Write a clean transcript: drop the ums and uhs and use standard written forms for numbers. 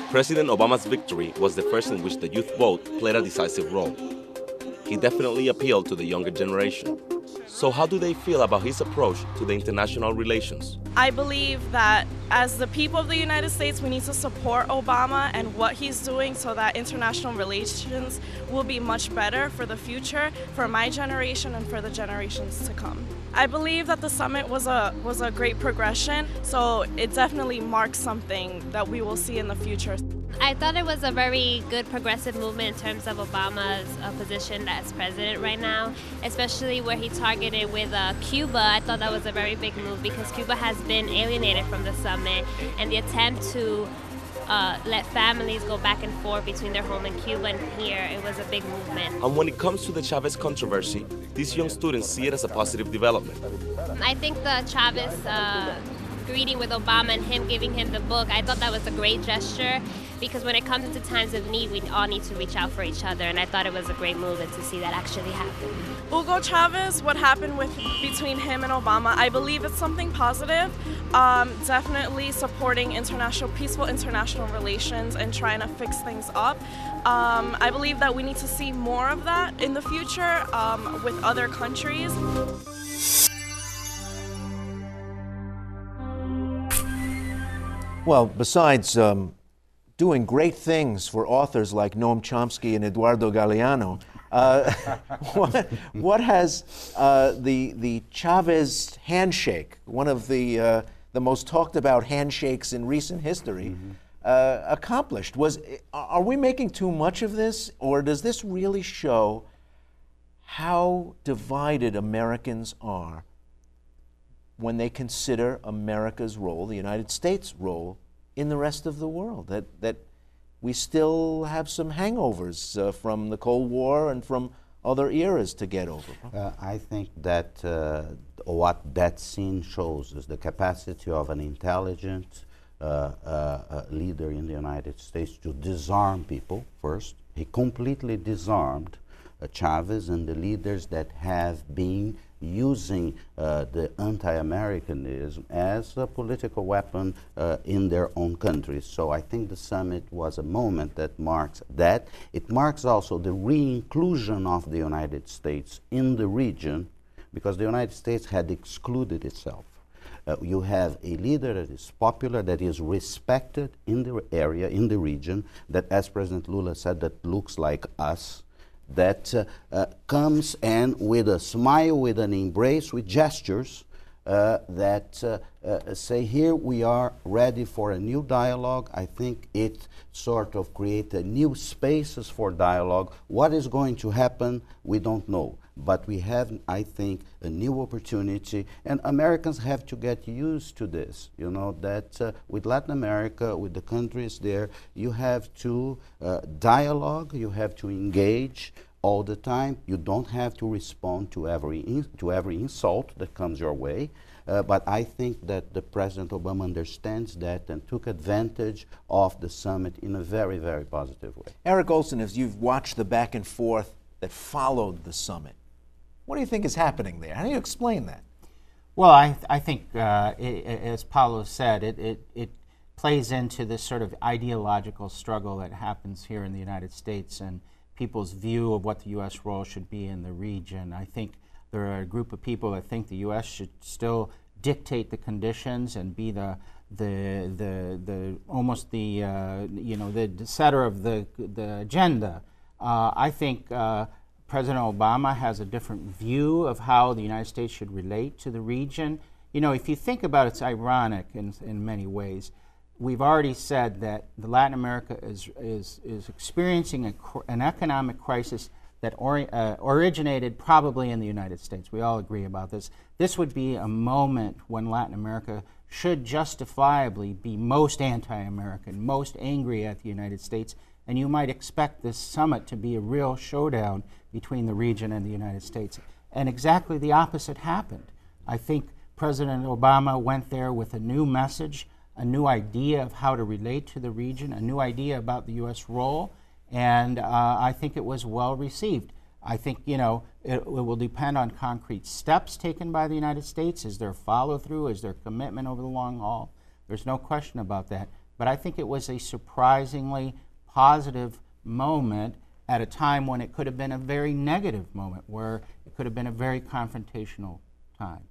President Obama's victory was the first in which the youth vote played a decisive role. He definitely appealed to the younger generation. So how do they feel about his approach to the international relations? I believe that as the people of the United States, we need to support Obama and what he's doing so that international relations will be much better for the future, for my generation and for the generations to come. I believe that the summit was a great progression, so it definitely marks something that we will see in the future. I thought it was a very good progressive movement in terms of Obama's position as president right now, especially where he targeted with Cuba. I thought that was a very big move because Cuba has been alienated from the summit, and the attempt to let families go back and forth between their home in Cuba and here, it was a big movement. And when it comes to the Chavez controversy, these young students see it as a positive development. I think the Chavez greeting with Obama and him giving him the book, I thought that was a great gesture because when it comes into times of need, we all need to reach out for each other, and I thought it was a great move and to see that actually happen. Hugo Chavez, what happened between him and Obama, I believe it's something positive. Definitely supporting peaceful international relations and trying to fix things up. I believe that we need to see more of that in the future with other countries. Well, besides doing great things for authors like Noam Chomsky and Eduardo Galeano, what has the Chavez handshake, one of the most talked about handshakes in recent history, accomplished? Are we making too much of this, or does this really show how divided Americans are when they consider America's role, the United States' role, in the rest of the world? That we still have some hangovers from the Cold War and from other eras to get over. I think that what that scene shows is the capacity of an intelligent leader in the United States to disarm people first. He completely disarmed Chavez and the leaders that have been using the anti-Americanism as a political weapon in their own countries. So I think the summit was a moment that marks that. It marks also the re-inclusion of the United States in the region, because the United States had excluded itself. You have a leader that is popular, that is respected in the area, in the region, that, as President Lula said, that looks like us, that comes and with a smile, with an embrace, with gestures that say, here we are ready for a new dialogue. I think it sort of creates new spaces for dialogue. What is going to happen, we don't know. But we have, I think, a new opportunity, and Americans have to get used to this, you know, that with Latin America, with the countries there, you have to dialogue, you have to engage all the time. You don't have to respond to every insult that comes your way. But I think that the President Obama understands that and took advantage of the summit in a very, very positive way. Eric Olson, as you've watched the back and forth that followed the summit, what do you think is happening there? How do you explain that? Well, I think, as Paulo said, it plays into this sort of ideological struggle that happens here in the United States and people's view of what the U.S. role should be in the region. I think there are a group of people that think the U.S. should still dictate the conditions and be almost the setter of the agenda. I think President Obama has a different view of how the United States should relate to the region. You know, if you think about it, it's ironic in many ways. We've already said that Latin America is experiencing an economic crisis that originated probably in the United States. We all agree about this. This would be a moment when Latin America should justifiably be most anti-American, most angry at the United States, and you might expect this summit to be a real showdown between the region and the United States. And exactly the opposite happened. I think President Obama went there with a new message, a new idea of how to relate to the region, a new idea about the U.S. role, and I think it was well received. I think, you know, it will depend on concrete steps taken by the United States. Is there follow-through? Is there commitment over the long haul? There's no question about that. but I think it was a surprisingly positive moment at a time when it could have been a very negative moment, where it could have been a very confrontational time.